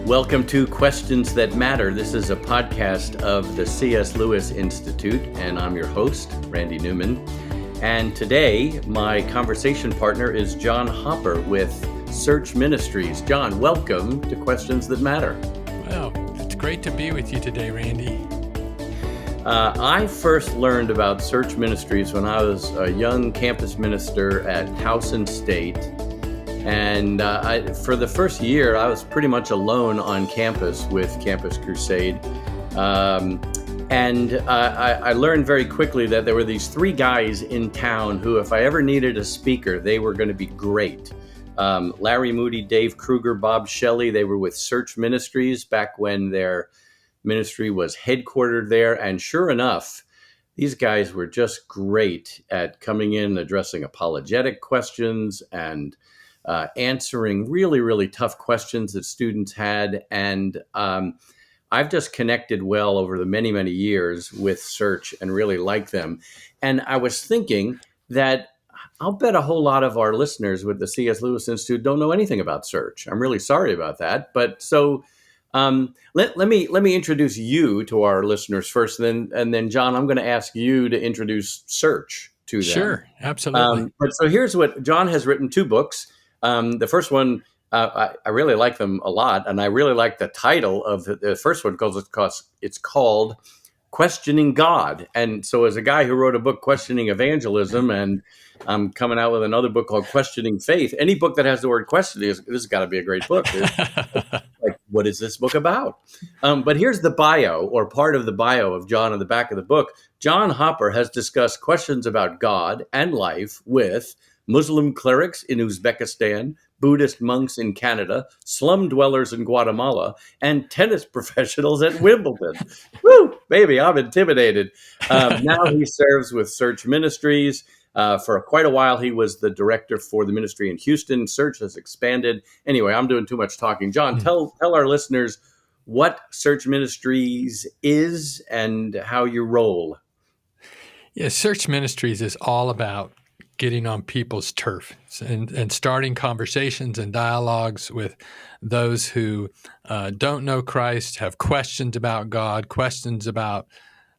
Welcome to Questions That Matter. This is a podcast of the C.S. Lewis Institute, and I'm your host, Randy Newman. And today, my conversation partner is John Hopper with Search Ministries. John, welcome to Questions That Matter. Well, it's great to be with you today, Randy. I first learned about Search Ministries when I was a young campus minister at Towson State. And for the first year, I was pretty much alone on campus with Campus Crusade. I learned very quickly that there were these three guys in town who, if I ever needed a speaker, they were going to be great. Larry Moody, Dave Kruger, Bob Shelley, they were with Search Ministries back when their ministry was headquartered there. And sure enough, these guys were just great at coming in, addressing apologetic questions and answering really, really tough questions that students had. And I've just connected well over the many, many years with Search and really like them. And I was thinking that I'll bet a whole lot of our listeners with the C.S. Lewis Institute don't know anything about Search. I'm really sorry about that. But so let me introduce you to our listeners first, and then John, I'm going to ask you to introduce Search to them. Sure, absolutely. But so here's what John has written: 2 books. The first one, I really like them a lot, and I really like the title of the first one because it's called Questioning God. And so as a guy who wrote a book, Questioning Evangelism, and I'm coming out with another book called Questioning Faith, any book that has the word questioning, this has got to be a great book. Like, what is this book about? But here's the bio, or part of the bio of John in the back of the book. John Hopper has discussed questions about God and life with Muslim clerics in Uzbekistan, Buddhist monks in Canada, slum dwellers in Guatemala, and tennis professionals at Wimbledon. Woo, baby, I'm intimidated. Now he serves with Search Ministries. For quite a while, he was the director for the ministry in Houston. Search has expanded. Anyway, I'm doing too much talking. John, tell our listeners what Search Ministries is and how you roll. Yeah, Search Ministries is all about getting on people's turf and starting conversations and dialogues with those who don't know Christ, have questions about God, questions about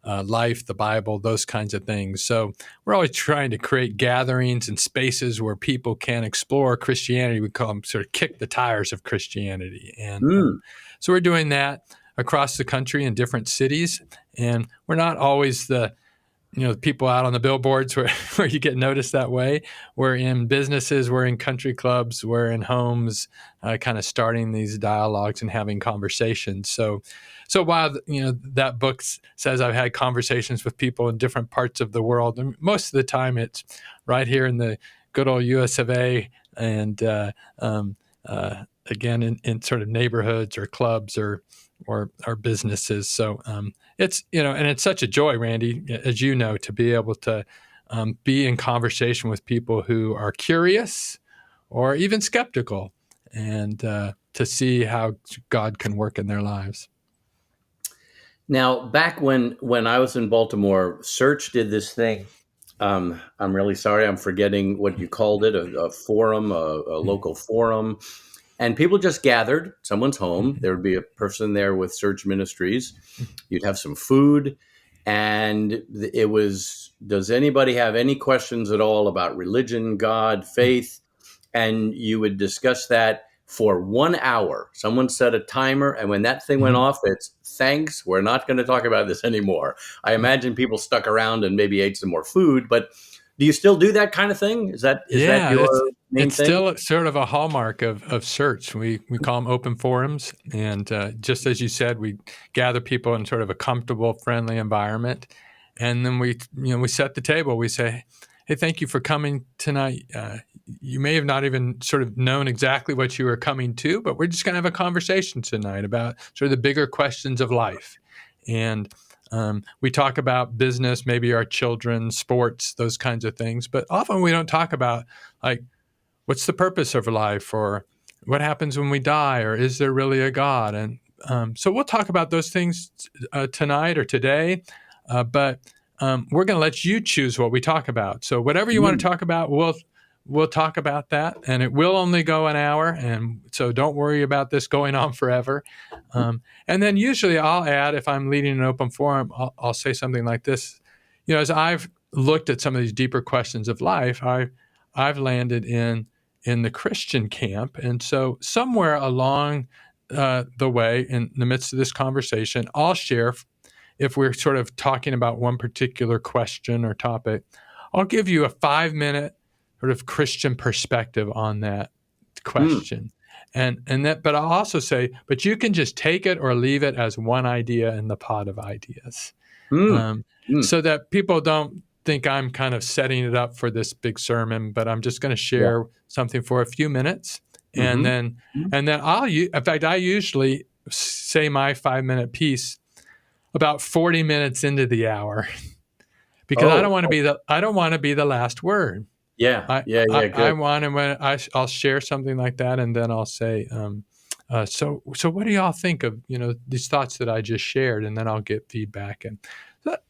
life, the Bible, those kinds of things. So we're always trying to create gatherings and spaces where people can explore Christianity. We call them sort of kick the tires of Christianity. And so we're doing that across the country in different cities. And we're not always the people out on the billboards where you get noticed that way. We're in businesses, we're in country clubs, we're in homes, kind of starting these dialogues and having conversations. So while that book says I've had conversations with people in different parts of the world, and most of the time it's right here in the good old US of A, and again in sort of neighborhoods or clubs or businesses. So it's, and it's such a joy, Randy, as you know, to be able to be in conversation with people who are curious or even skeptical, and to see how God can work in their lives. Now, back when I was in Baltimore, Search did this thing. I'm really sorry, I'm forgetting what you called it, a forum, a local forum. And people just gathered, someone's home. There would be a person there with Search Ministries. You'd have some food. And it was, does anybody have any questions at all about religion, God, faith? And you would discuss that for 1 hour. Someone set a timer. And when that thing went off, it's thanks. We're not going to talk about this anymore. I imagine people stuck around and maybe ate some more food. But do you still do that kind of thing? Is that your main thing? It's still sort of a hallmark of Search. We call them open forums. And just as you said, we gather people in sort of a comfortable, friendly environment. And then we set the table. We say, hey, thank you for coming tonight. You may have not even sort of known exactly what you were coming to, but we're just going to have a conversation tonight about sort of the bigger questions of life. And we talk about business, maybe our children, sports, those kinds of things. But often we don't talk about, like, what's the purpose of life, or what happens when we die, or is there really a God? And so we'll talk about those things tonight or today. But we're going to let you choose what we talk about. So whatever you want to talk about, we'll talk about that, and it will only go an hour, and so don't worry about this going on forever. And then usually I'll add, if I'm leading an open forum, I'll say something like this. As I've looked at some of these deeper questions of life, I've landed in the Christian camp, and so somewhere along the way, in the midst of this conversation, I'll share, if we're sort of talking about one particular question or topic, I'll give you a 5-minute sort of Christian perspective on that Mm, question. But I'll also say, but you can just take it or leave it as one idea in the pot of ideas, mm, um, mm. so that people don't think I'm kind of setting it up for this big sermon, but I'm just going to Yeah. share something for a few minutes, and Mm-hmm. then in fact, I usually say my 5-minute piece about 40 minutes into the hour, because Oh, I don't want to be the last word. yeah. Yeah. Yeah. I Good. want to, when I'll share something like that, and then I'll say, so what do y'all think of these thoughts that I just shared, and then I'll get feedback, and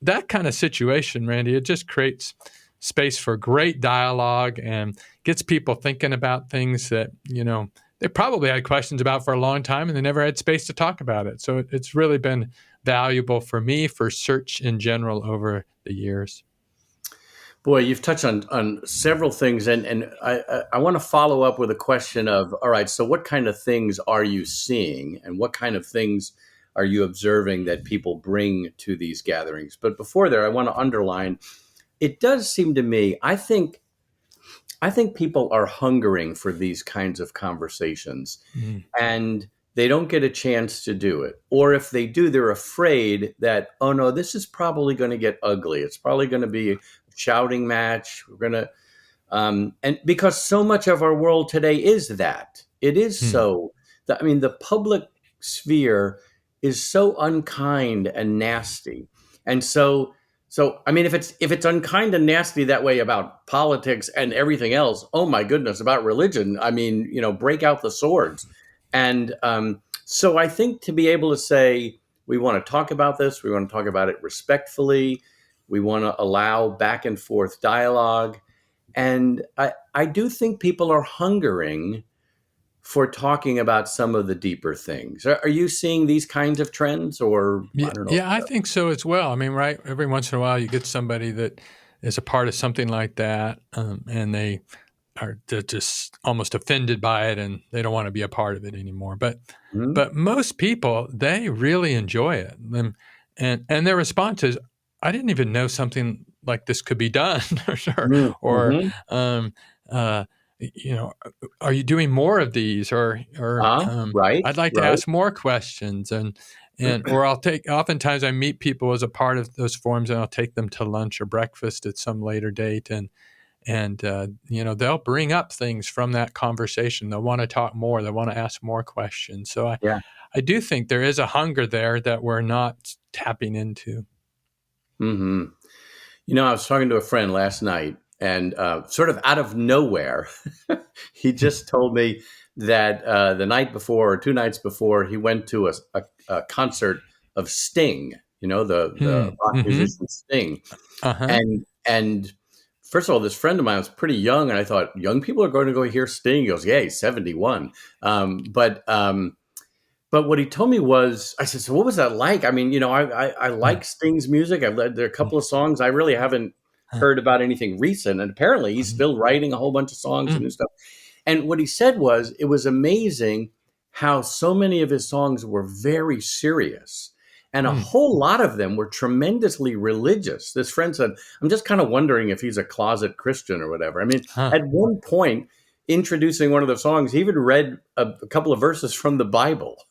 that kind of situation, Randy, it just creates space for great dialogue and gets people thinking about things that they probably had questions about for a long time, and they never had space to talk about it. So it's really been valuable for me, for search in general, over the years. Boy, you've touched on several things, and I want to follow up with a question of, all right, so what kind of things are you seeing, and what kind of things are you observing that people bring to these gatherings? But before there, I want to underline, it does seem to me, I think people are hungering for these kinds of conversations, Mm. and they don't get a chance to do it. Or if they do, they're afraid that, oh no, this is probably going to get ugly. It's probably going to be a shouting match. We're going to, and because so much of our world today is that, it is Mm. so, I mean, the public sphere is so unkind and nasty. And so I mean, if it's unkind and nasty that way about politics and everything else, oh my goodness, about religion, I mean, break out the swords. And so I think to be able to say, we want to talk about this, we want to talk about it respectfully, we want to allow back and forth dialogue. And I do think people are hungering for talking about some of the deeper things. Are you seeing these kinds of trends, or Yeah, I don't know? yeah, I think so as well. I mean, right, every once in a while you get somebody that is a part of something like that, and they're just almost offended by it, and they don't want to be a part of it anymore. But Mhm. but most people, they really enjoy it, and their response is, "I didn't even know something like this could be done," or Mm-hmm. um, uh, you know, "Are you doing more of these?" Or Right, "I'd like to right. ask more questions," or oftentimes I meet people as a part of those forums, and I'll take them to lunch or breakfast at some later date, and they'll bring up things from that conversation. They'll want to talk more. They want to ask more questions. So Yeah. I do think there is a hunger there that we're not tapping into. Hmm. I was talking to a friend last night, and sort of out of nowhere, he just told me that the night before, or 2 nights before, he went to a concert of Sting. The Hmm. rock Mm-hmm. musician Sting. Uh-huh. And first of all, this friend of mine was pretty young, and I thought, young people are going to go hear Sting. He goes, yeah, he's 71. But what he told me was, I said, so what was that like? I mean, I Mm. like Sting's music. There are a Mm. couple of songs I really haven't Huh. heard about anything recent. And apparently he's Mhm. still writing a whole bunch of songs and Mm. new stuff. And what he said was, it was amazing how so many of his songs were very serious. And a Mm. whole lot of them were tremendously religious. This friend said, I'm just kind of wondering if he's a closet Christian or whatever. I mean, Huh. at one point, introducing one of the songs, he even read a couple of verses from the Bible.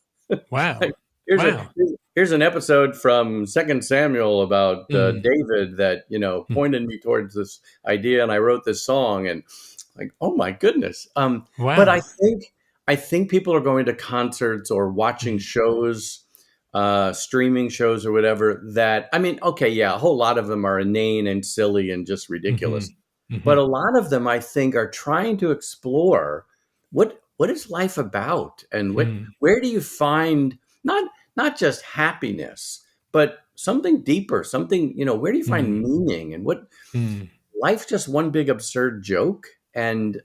Wow. here's a Wow. here's an episode from Second Samuel about Mm. David that Mm. pointed me towards this idea, and I wrote this song, and like, oh my goodness. But I Wow. think I think people are going to concerts or watching Mm. shows, streaming shows or whatever. That, I mean, okay, yeah, a whole lot of them are inane and silly and just ridiculous, Mhm. but Mhm. a lot of them, I think, are trying to explore what is life about, and Mm. where do you find not just happiness, but something deeper, something, where do you find Mm. meaning, and what Mm. life just one big absurd joke? And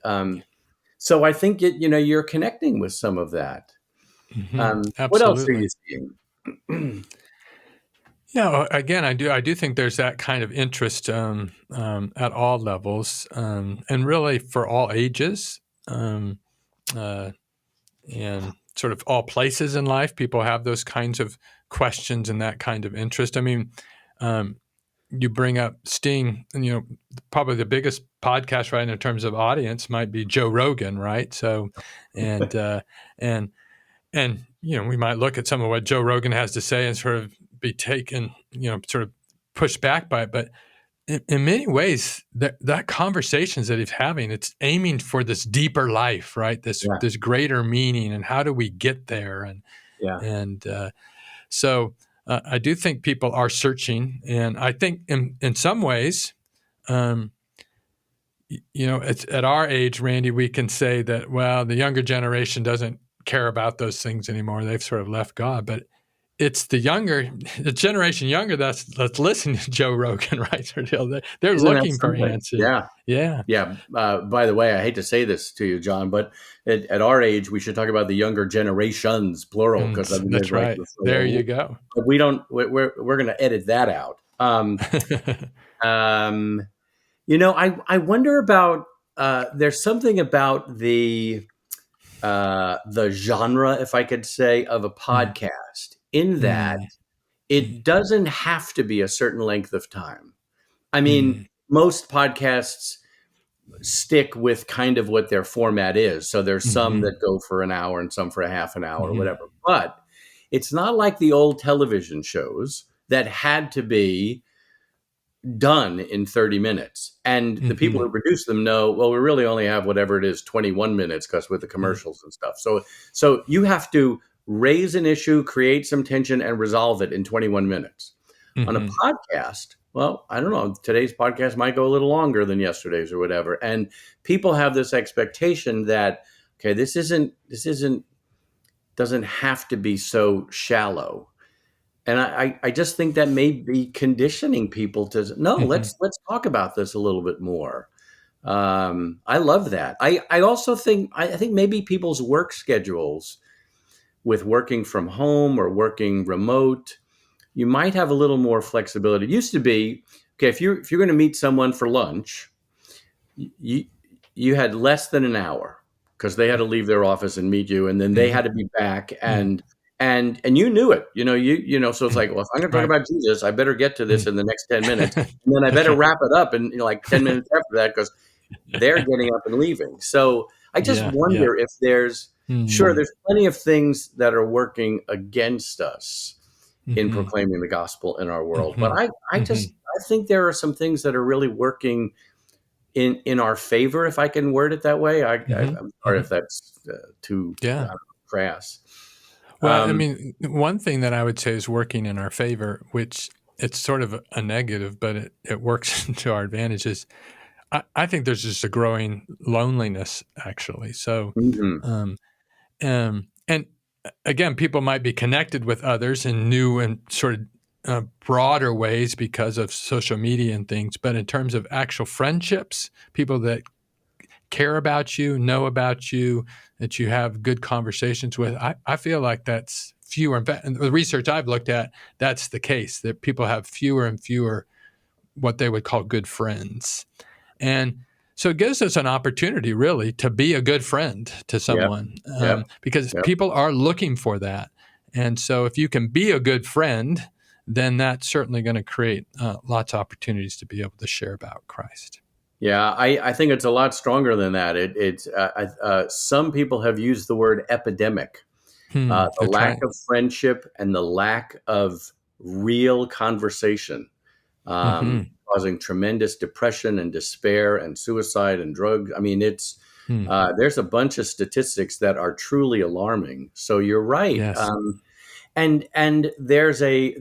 so I think you're connecting with some of that. What else are Absolutely. you seeing? Yeah. Again, I do think there's that kind of interest at all levels, and really for all ages, uh, and sort of all places in life. People have those kinds of questions and that kind of interest. I mean, um, you bring up Sting, and probably the biggest podcast right in terms of audience might be Joe Rogan, right? So, and and we might look at some of what Joe Rogan has to say and sort of be taken, sort of pushed back by it. But in many ways, that conversations that he's having, it's aiming for this deeper life, right? Yeah, This greater meaning, and how do we get there? yeah, And I do think people are searching, and I think in some ways, um, it's at our age, Randy, we can say that, well, the younger generation doesn't care about those things anymore. They've sort of left God, but it's the generation younger that's listening to Joe Rogan, right? They're isn't that looking for something? answers. Yeah. Yeah. Yeah. By the way, I hate to say this to you, John, but at our age, we should talk about the younger generations, plural, because I mean, That's there's like right. this. There you go. But we don't. We're going to edit that out. Um, I wonder about. There's something about the genre, if I could say, of a Mm, podcast, in that mm, mm, it doesn't have to be a certain length of time. I mean, mm, most podcasts stick with kind of what their format is. So there's some mhm, that go for an hour and some for a half an hour or mhm, whatever. But it's not like the old television shows that had to be done in 30 minutes. And the people mhm, who produce them know, well, we really only have whatever it is, 21 minutes, because with the mm, commercials and stuff. So you have to raise an issue, create some tension, and resolve it in 21 minutes. On a mhm, podcast, well, I don't know. Today's podcast might go a little longer than yesterday's or whatever. And people have this expectation that, okay, this isn't doesn't have to be so shallow. And I just think that may be conditioning people to no, mhm, let's talk about this a little bit more. I love that. I also think I think maybe people's work schedules with working from home or working remote, you might have a little more flexibility. It used to be, okay, if you're going to meet someone for lunch, you you had less than an hour because they had to leave their office and meet you, and then they had mhm, to be back, mm, and you knew it. So it's like, well, if I'm going to talk right. about Jesus, I better get to this Mm. in the next 10 minutes, and then I That's better right. wrap it up in like 10 minutes after that because they're getting up and leaving. So I just Yeah, yeah. wonder if Mm, there's plenty of things that are working against us in mhm, proclaiming the gospel in our world, but mhm, I mhm, think there are some things that are really working in our favor, if I can word it that way. mhm, I'm sorry if mhm. that's too Yeah. crass. Well, I Um, mean, one thing that I would say is working in our favor, which it's sort of a negative, but it works to our advantage, is I think there's just a growing loneliness, actually. So, mhm, um, and again, people might be connected with others in new and sort of broader ways because of social media and things. But in terms of actual friendships, people that care about you, that you have good conversations with, I feel like that's fewer. In fact, the research I've looked at, that's the case, that people have fewer and fewer what they would call good friends. And so it gives us an opportunity, really, to be a good friend to yep, someone, yep, because yep. people are looking for that. And so if you can be a good friend, then that's certainly going to create lots of opportunities to be able to share about Christ. Yeah, I think it's a lot stronger than that. It's some people have used the word epidemic. The That's lack right. of friendship and the lack of real conversation, Hmm. causing tremendous depression and despair and suicide and drugs. I mean, Hmm. there's a bunch of statistics that are truly alarming. So you're right. Yes. And there's a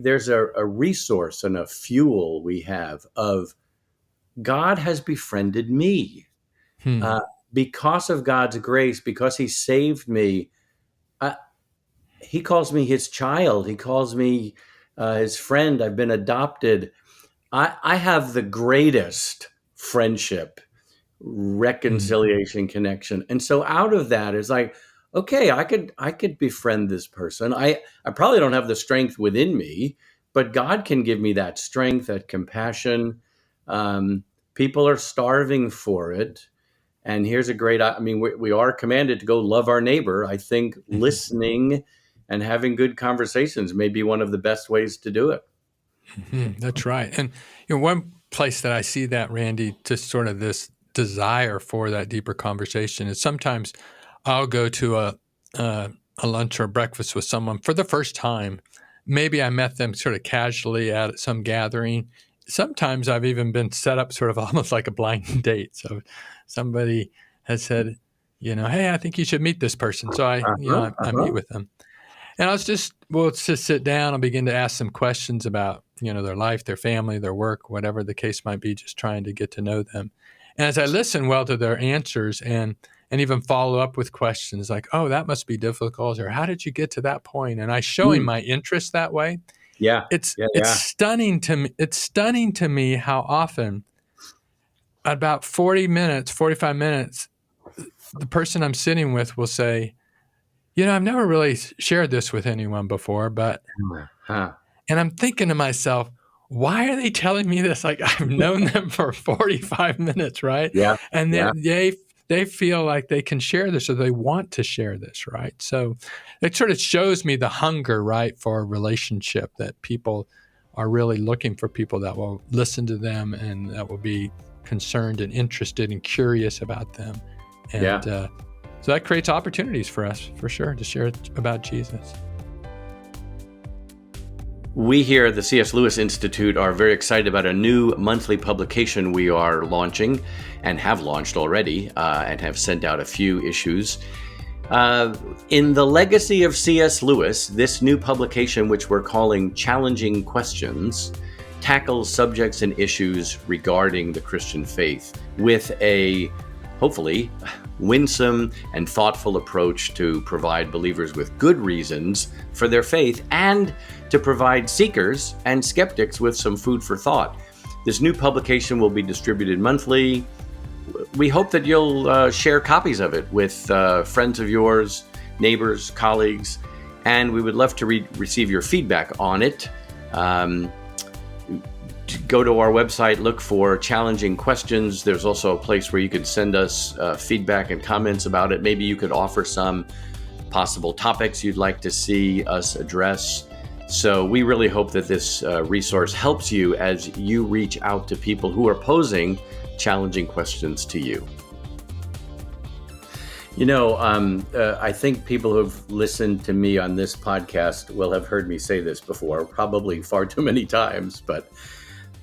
resource and a fuel we have of God has befriended me. Hmm. Uh, because of God's grace, because He saved me, uh, He calls me His child. He calls me His friend. I've been adopted. I have the greatest friendship reconciliation, connection. And so out of that is like, okay, I could befriend this person. I probably don't have the strength within me, but God can give me that strength, that compassion. Um, People are starving for it. And here's a great, I mean, we are commanded to go love our neighbor. I think listening and having good conversations may be one of the best ways to do it. That's right. And one place that I see that, Randy, just sort of this desire for that deeper conversation is sometimes I'll go to a lunch or breakfast with someone for the first time. Maybe I met them sort of casually at some gathering. Sometimes I've even been set up sort of almost like a blind date. So somebody has said, hey, I think you should meet this person. So Uh-huh, I meet uh-huh. with them. And we'll just sit down. I'll begin to ask some questions about, their life, their family, their work, whatever the case might be, just trying to get to know them. And as I listen well to their answers and even follow up with questions like, oh, that must be difficult, or how did you get to that point? And I showing Mm, my interest that way, yeah, it's yeah, it's yeah. stunning to me. It's stunning to me how often about 40 minutes, 45 minutes, the person I'm sitting with will say, I've never really shared this with anyone before, but, Huh. and I'm thinking to myself, why are they telling me this? Like I've known them for 45 minutes, right? Yeah, And yeah, they feel like they can share this, or they want to share this, right? So it sort of shows me the hunger, right, for a relationship, that people are really looking for people that will listen to them and that will be concerned and interested and curious about them. And yeah. so that creates opportunities for us, for sure, to share about Jesus. We here at the C.S. Lewis Institute are very excited about a new monthly publication we are launching and have launched already and have sent out a few issues. In the legacy of C.S. Lewis, this new publication, which we're calling Challenging Questions, tackles subjects and issues regarding the Christian faith with a, hopefully, winsome and thoughtful approach to provide believers with good reasons for their faith and to provide seekers and skeptics with some food for thought. This new publication will be distributed monthly. We hope that you'll share copies of it with friends of yours, neighbors, colleagues, and we would love to receive your feedback on it. Go to our website, look for Challenging Questions. There's also a place where you could send us feedback and comments about it. Maybe you could offer some possible topics you'd like to see us address. So we really hope that this resource helps you as you reach out to people who are posing challenging questions to you. I think people who've listened to me on this podcast will have heard me say this before, probably far too many times, but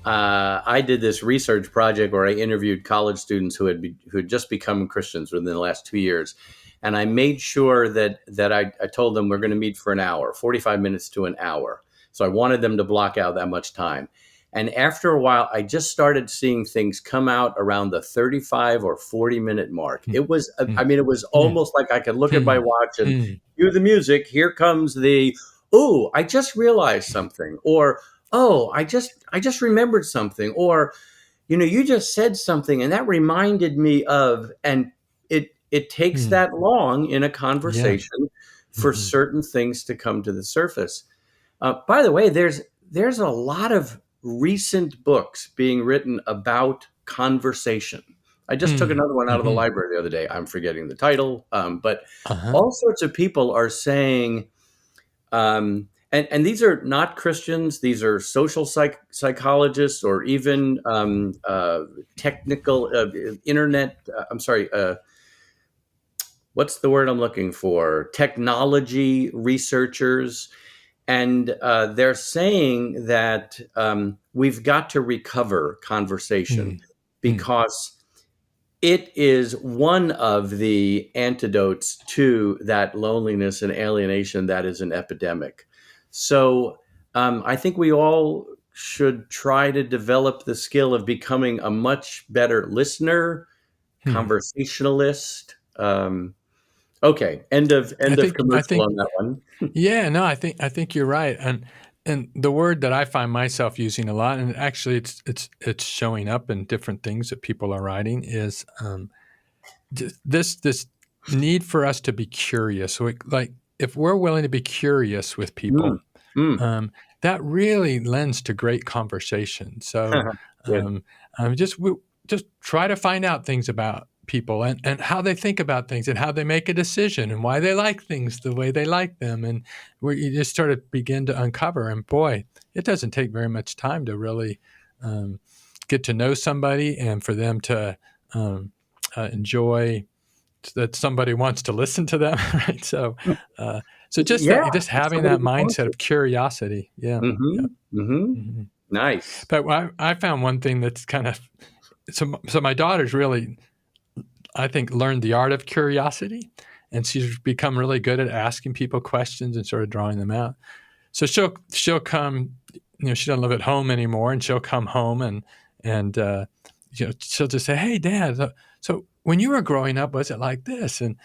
I did this research project where I interviewed college students who had just become Christians within the last 2 years. And I made sure that I told them we're going to meet for an hour, 45 minutes to an hour. So I wanted them to block out that much time. And after a while, I just started seeing things come out around the 35 or 40-minute mark. It was, it was almost like I could look at my watch and cue the music. Here comes the, oh, I just realized something. Or, oh, I just remembered something. Or, you just said something and that reminded me of, and it takes that long in a conversation for certain things to come to the surface. By the way, there's a lot of recent books being written about conversation. I just took another one out of the library the other day. I'm forgetting the title, but all sorts of people are saying, and these are not Christians. These are social psychologists or even technical internet. What's the word I'm looking for? Technology researchers. And they're saying that we've got to recover conversation because it is one of the antidotes to that loneliness and alienation that is an epidemic. So I think we all should try to develop the skill of becoming a much better listener, conversationalist. Okay, end of I commercial think on that one. Yeah, no, I think you're right, and and the word that I find myself using a lot, and actually it's showing up in different things that people are writing, is this need for us to be curious. So like if we're willing to be curious with people, Mm, mm. that really lends to great conversation. So Good. um, just try to find out things about people and how they think about things and how they make a decision and why they like things the way they like them. And where you just sort of begin to uncover. And boy, it doesn't take very much time to really get to know somebody and for them to enjoy that somebody wants to listen to them, right? So just Yeah, that, just having somebody that to talk mindset to. of curiosity, yeah, yeah. Mm-hmm. hmm Nice. But I found one thing that's kind of so my daughter's really, I think, learned the art of curiosity, and she's become really good at asking people questions and sort of drawing them out. So she'll come, she doesn't live at home anymore, and she'll come home and she'll just say, "Hey, Dad, so when you were growing up, was it like this? And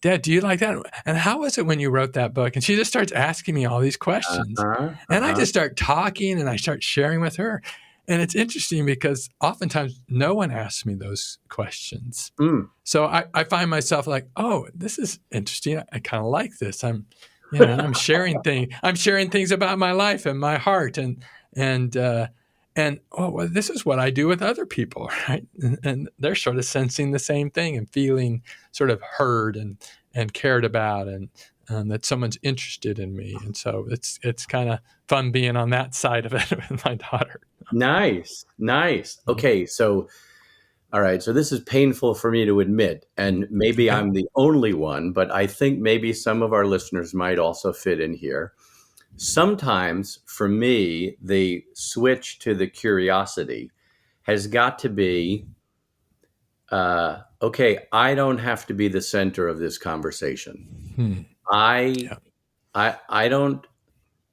Dad, do you like that? And how was it when you wrote that book?" And she just starts asking me all these questions, Uh-huh. and I Uh-huh. just start talking and I start sharing with her. And it's interesting because oftentimes no one asks me those questions. Mm. So I find myself like, oh, this is interesting. I kind of like this. And I'm sharing things. I'm sharing things about my life and my heart, and oh, well, this is what I do with other people, right? And they're sort of sensing the same thing and feeling sort of heard and cared about, and that someone's interested in me. And so it's kind of fun being on that side of it with my daughter. Nice. Nice. Okay, so all right, so this is painful for me to admit, and maybe Okay. I'm the only one, but I think maybe some of our listeners might also fit in here. Sometimes for me, the switch to the curiosity has got to be okay, I don't have to be the center of this conversation. Hmm. I, Yeah. I don't,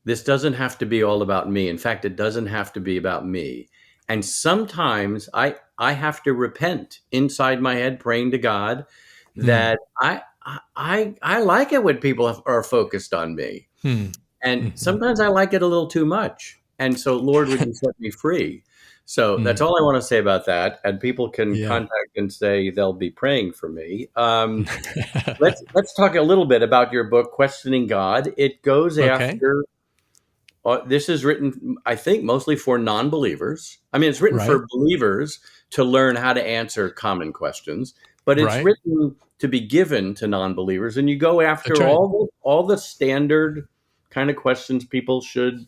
this doesn't have to be all about me. In fact, it doesn't have to be about me. And sometimes I have to repent inside my head, praying to God Hmm. that I like it when people are focused on me. Hmm. And Hmm. sometimes I like it a little too much. And so, Lord, would you set me free? So Hmm. that's all I want to say about that. And people can Yeah. contact and say they'll be praying for me. Let's talk a little bit about your book, Questioning God. It goes Okay. after. This is written, I think, mostly for non-believers. I mean, it's written Right. for believers to learn how to answer common questions, but it's Right. written to be given to non-believers. And you go That's after right. all the standard kind of questions people should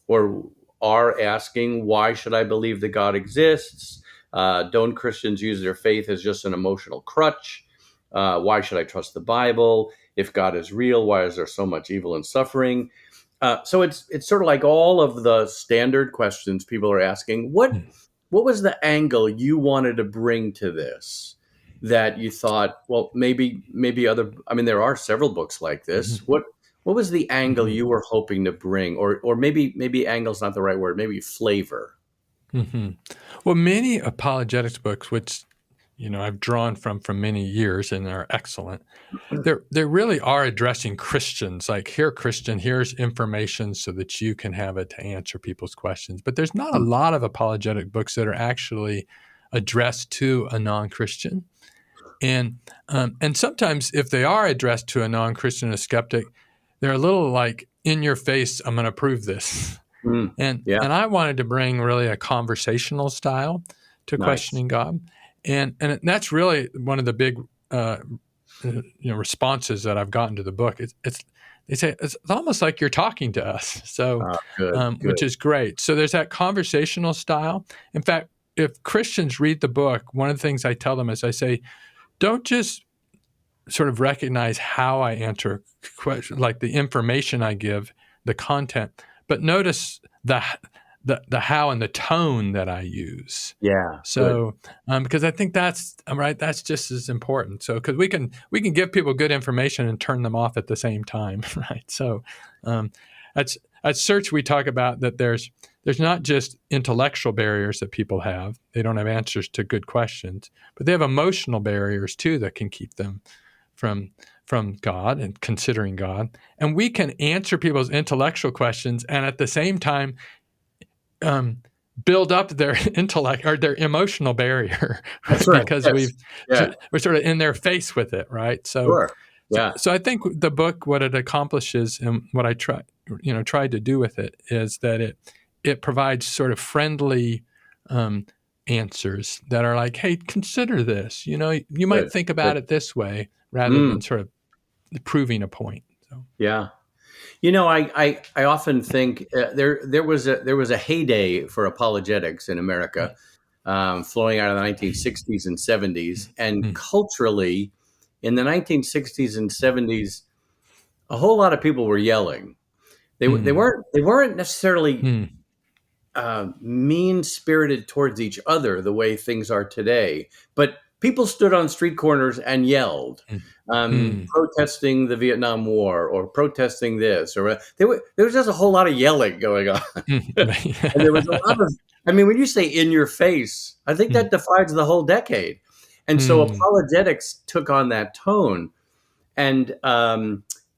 or are asking. Why should I believe that God exists? Don't Christians use their faith as just an emotional crutch? Why should I trust the Bible? If God is real, why is there so much evil and suffering? So it's sort of like all of the standard questions people are asking. What was the angle you wanted to bring to this that you thought, well, maybe other? I mean, there are several books like this. Mm-hmm. What was the angle Mm-hmm. you were hoping to bring, or maybe angle's not the right word, maybe flavor. Mm-hmm. Well, many apologetics books, which I've drawn from many years and are excellent, they really are addressing Christians. Like, here, Christian, here's information so that you can have it to answer people's questions. But there's not a lot of apologetic books that are actually addressed to a non-Christian. And sometimes if they are addressed to a non-Christian, a skeptic, they're a little like in your face. I'm going to prove this. Mm, And yeah, and I wanted to bring really a conversational style to nice. questioning God, and that's really one of the big responses that I've gotten to the book. They say it's almost like you're talking to us, so Good, good. which is great. So there's that conversational style. In fact, if Christians read the book, one of the things I tell them is I say, don't just sort of recognize how I answer questions, like the information I give, the content, but notice the how and the tone that I use. Yeah, good. So, because I think that's right, that's just as important. So, because we can give people good information and turn them off at the same time, right? So, um, at Search we talk about that there's not just intellectual barriers that people have; they don't have answers to good questions, but they have emotional barriers too that can keep them from God and considering God, and we can answer people's intellectual questions and at the same time build up their intellect or their emotional barrier, That's right? right. Because Yes. Yeah. we're sort of in their face with it, right? Sure. Yeah. So I think the book, what it accomplishes, and what I tried to do with it, is that it provides sort of friendly answers that are like, hey, consider this. You might Good. think Good. about it this way rather Mm, than sort of proving a point. So yeah. I often think there was a heyday for apologetics in America, flowing out of the 1960s and 70s, and mm, culturally, in the 1960s and 70s, a whole lot of people were yelling. mm, They weren't necessarily mm, mean spirited towards each other the way things are today. But people stood on street corners and yelled, mm, mm, protesting the Vietnam War or protesting this, or there was just a whole lot of yelling going on. mm. And there was a lot of, I mean, when you say in your face, I think Mm, that defines the whole decade. And so mm, apologetics took on that tone. And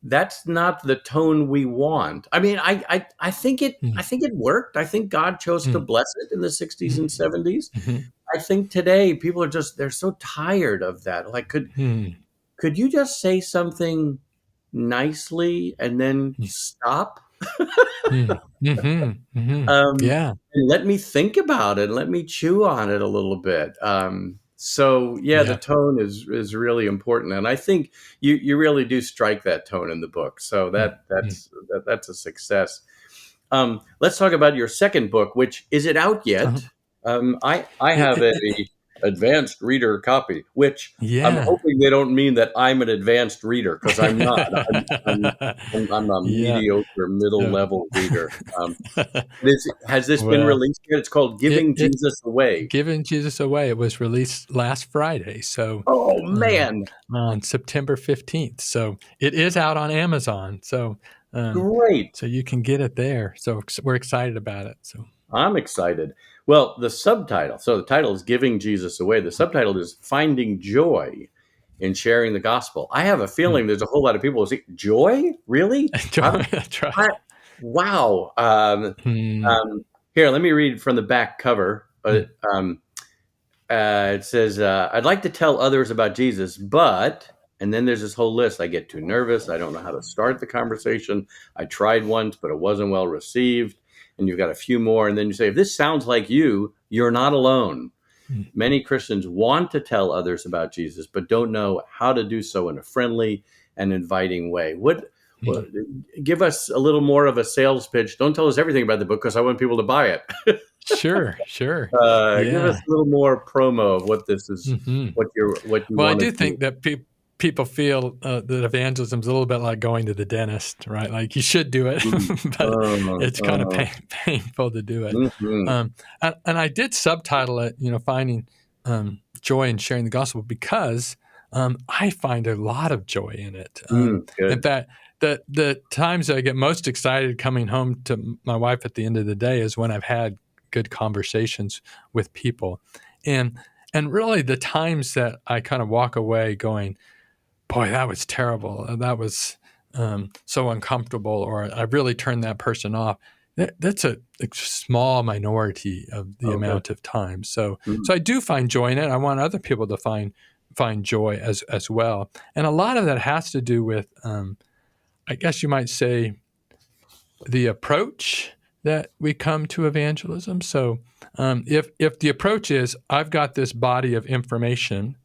that's not the tone we want. I mean, I mm, think it worked. I think God chose to mm, bless it in the 60s and mm, 70s. mhm, I think today people are they're so tired of that. Like, mm, could you just say something nicely and then mm, stop? mm, mhm, mhm. Um, Yeah, and let me think about it. Let me chew on it a little bit. So yeah, the yeah. tone is really important, and I think you really do strike that tone in the book. So Mm, mm. that's a success. Let's talk about your second book, which is it out Uh-huh. yet? I It, have it, a it, advanced reader copy, which I'm yeah. hoping they don't mean that I'm an advanced reader because I'm not. I'm, I'm a Yeah. mediocre middle So level reader. Um, has this been well, released yet? It's called Giving it Jesus Away. Giving Jesus Away. It was released last Friday, so Oh um, man, on September 15th. So it is out on Amazon. Um, great. so you can get it there. So we're excited about it. So I'm excited. Well, the subtitle, so the title is Giving Jesus Away. The subtitle is Finding Joy in Sharing the Gospel. I have a mm. feeling there's a whole lot of people who say, Joy? Really? How do That's I, right. wow. Mm, Here, let me read from the back cover. mm, It says, I'd like to tell others about Jesus, but, and then there's this whole list. I get too nervous. I don't know how to start the conversation. I tried once, but it wasn't well received. And you've got a few more. And then you say, if this sounds like you, you're not alone. mm, Many Christians want to tell others about Jesus, but don't know how to do so in a friendly and inviting way. What mm. give us a little more of a sales pitch? Don't tell us everything about the book because I want people to buy it. Sure, sure. Give us Yeah. a little more promo of what this is, Hmm. what you Well, I want to do do. think that people feel that evangelism is a little bit like going to the dentist, right? Like you should do it, Mm. but Uh, it's kind of painful to do it. mhm. And I did subtitle it, finding joy in sharing the gospel because I find a lot of joy in it. In Good. fact, the times I get most excited coming home to my wife at the end of the day is when I've had good conversations with people, and really the times that I kind of walk away going, boy, that was terrible. That was so uncomfortable, or I really turned that person off. That's a small minority of the Oh, good. amount of time. So, Mm. so I do find joy in it. I want other people to find joy as well. And a lot of that has to do with, I guess you might say, the approach that we come to evangelism. So, if the approach is I've got this body of information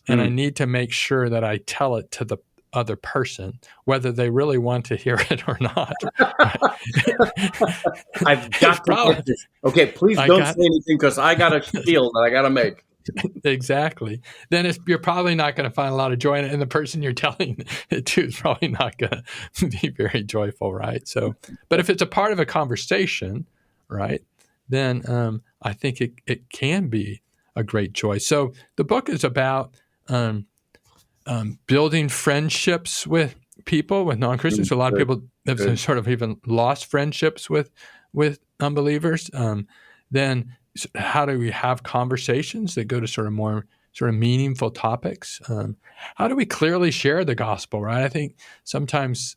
and I Mm. need to make sure that I tell it to the other person, whether they really want to hear it or not. Right? I've It's got to get probably this. Okay, please I don't got say anything because I got a spiel that I got to make. exactly. Then you're probably not going to find a lot of joy in it, and the person you're telling it to is probably not going to be very joyful, right? So, but if it's a part of a conversation, right, then I think it can be a great joy. So the book is about building friendships with people, with non-Christians. So a lot of Good. people have Good. sort of even lost friendships with unbelievers. Then how do we have conversations that go to sort of more sort of meaningful topics. How do we clearly share the gospel, right? I think sometimes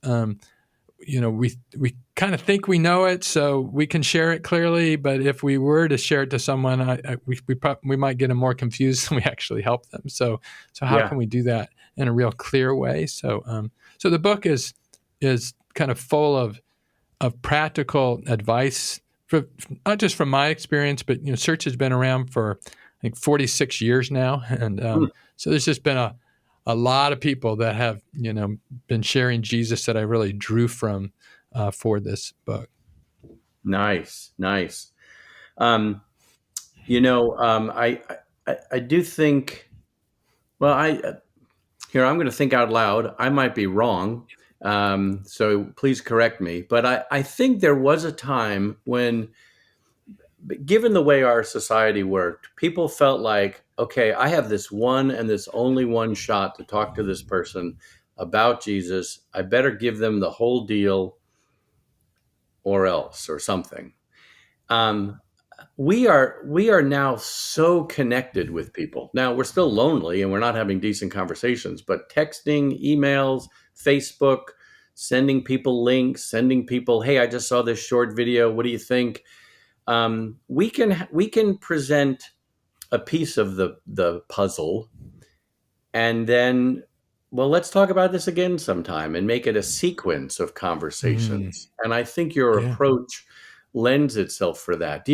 we kind of think we know it, so we can share it clearly. But if we were to share it to someone, we might get them more confused than we actually help them. So how Yeah. can we do that in a real clear way? So the book is kind of full of practical advice, not just from my experience, but Search has been around for I think 46 years now, and Hmm. so there's just been a lot of people that have been sharing Jesus that I really drew from for this book. Nice, nice. Um, I do think. Well, here I'm going to think out loud. I might be wrong, so please correct me. But I think there was a time when, given the way our society worked, people felt like, okay, I have this one and this only one shot to talk to this person about Jesus. I better give them the whole deal, or else, or something. Um, we are now so connected with people. Now we're still lonely and we're not having decent conversations, but texting, emails, Facebook, sending people links, sending people, hey, I just saw this short video. What do you think? We can present a piece of the puzzle, and then, well, let's talk about this again sometime, and make it a sequence of Mm, conversations. And I think your yeah. approach lends itself for that.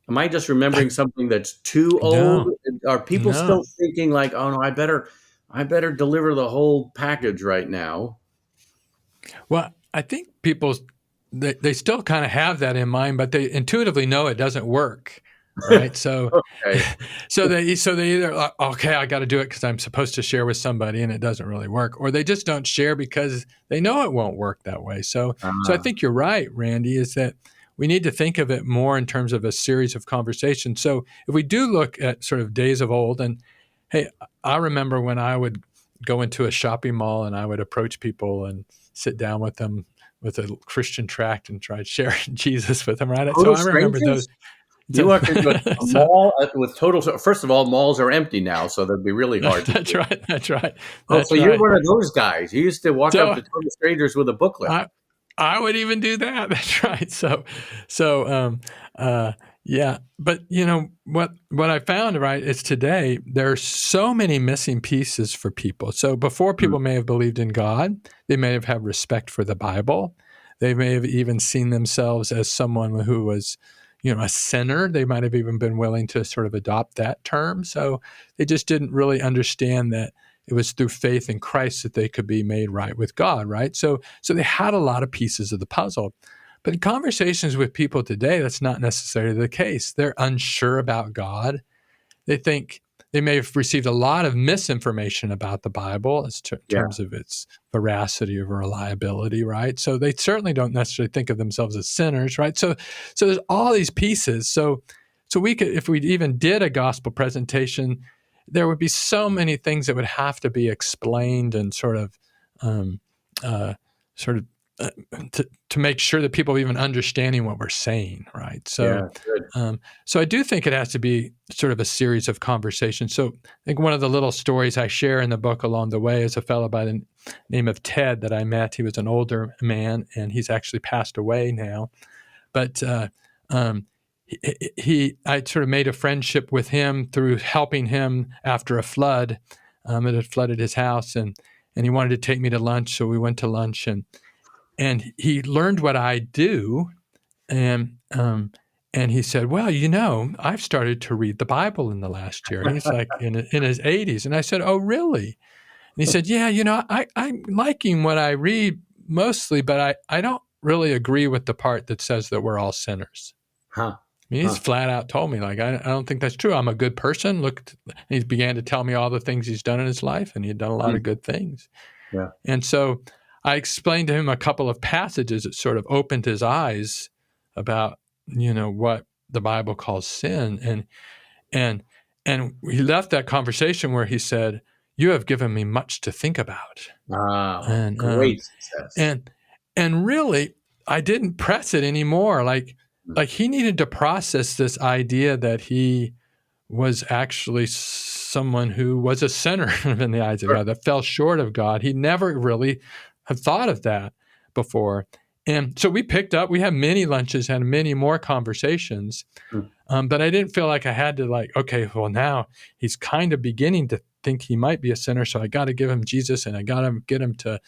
Am I just I, remembering something that's too old? no, Are people no. still thinking like, oh no, I better deliver the whole package right now? Well, I think people they still kind of have that in mind, but they intuitively know it doesn't work, right? So Okay. they either okay, I got to do it because I'm supposed to share with somebody, and it doesn't really work, or they just don't share because they know it won't work that way. So I Ah, think you're right, Randy, is that we need to think of it more in terms of a series of conversations. So if we do look at sort of days of old, and hey, I remember when I would go into a shopping mall and I would approach people and sit down with them with a Christian tract and try to share Jesus with them, right? So total I remember those. strangers? You So, walked into a so mall with total. First of all, malls are empty now, so that'd be really hard to that's do. right. That's right. Oh, so That's you're right. one of those guys. You used to walk up So to total strangers with a booklet. I I would even do that. That's right. So uh yeah, but what I found, right, is today there are so many missing pieces for people. So before, Mm, people may have believed in God, they may have had respect for the Bible. They may have even seen themselves as someone who was, a sinner. They might have even been willing to sort of adopt that term. So they just didn't really understand that it was through faith in Christ that they could be made right with God, right? So they had a lot of pieces of the puzzle. But in conversations with people today, that's not necessarily the case. They're unsure about God. They think they may have received a lot of misinformation about the Bible in yeah, terms of its veracity or reliability, right? So they certainly don't necessarily think of themselves as sinners, right? So there's all these pieces. So we could, if we even did a gospel presentation, there would be so many things that would have to be explained and um, uh, sort of uh, to make sure that people are even understanding what we're saying, right? yeah, So good. so I do think it has to be sort of a series of conversations. So I think one of the little stories I share in the book along the way is a fellow by the name of Ted that I met. He was an older man, and he's actually passed away now. But um, I sort of made a friendship with him through helping him after a flood. It had flooded his house, and he wanted to take me to lunch, so we went to lunch, and he learned what I do, and he said, "Well, I've started to read the Bible in the last year." And he's like in his 80s, and I said, "Oh, really?" And he said, "Yeah, I'm liking what I read mostly, but I don't really agree with the part that says that we're all sinners." Huh, I mean, he's huh. flat out told me, like, I don't think that's true. I'm a good person. And he began to tell me all the things he's done in his life, and he had done a lot Mm, of good things. yeah, And so I explained to him a couple of passages that sort of opened his eyes about, what the Bible calls sin. And he left that conversation where he said, "You have given me much to think about." And great success. and and really, I didn't press it anymore. Like Mm, he needed to process this idea that he was actually someone who was a sinner in the eyes of Sure. God, that fell short of God. He never really had thought of that before. And so we had many lunches and many more conversations. Mm. But I didn't feel like I had to okay, well, now he's kind of beginning to think he might be a sinner. So I got to give him Jesus, and I got to get him to,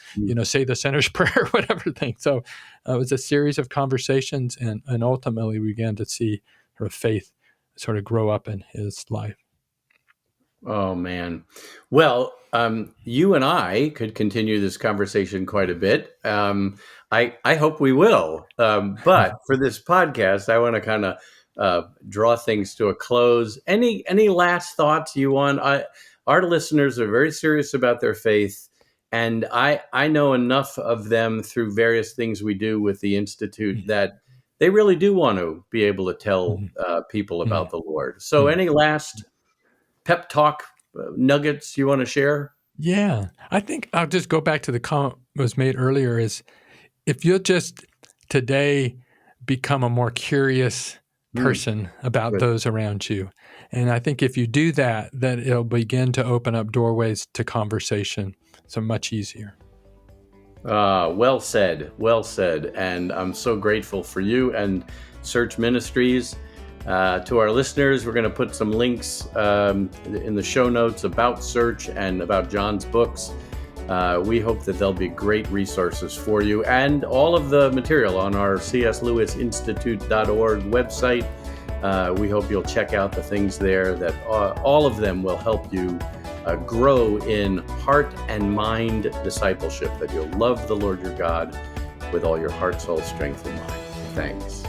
say the sinner's prayer, whatever thing. So it was a series of conversations, and ultimately we began to see her faith sort of grow up in his life. Oh, man. Well, you and I could continue this conversation quite a bit. I hope we will. But for this podcast, I want to kind of draw things to a close. Any last thoughts you want? Our listeners are very serious about their faith, and I know enough of them through various things we do with the Institute that they really do want to be able to tell people about the Lord. So, any last pep talk nuggets you want to share? Yeah, I think I'll just go back to the comment that was made earlier, is if you'll just today become a more curious person about Good. those around you. And I think if you do that, then it'll begin to open up doorways to conversation so much easier. Well said. Well said. And I'm so grateful for you and Search Ministries. To our listeners, we're going to put some links in the show notes about Search and about John's books. We hope that they'll be great resources for you, and all of the material on our cslewisinstitute.org website. We hope you'll check out the things there, that all of them will help you grow in heart and mind discipleship, that you'll love the Lord your God with all your heart, soul, strength, and mind. Thanks.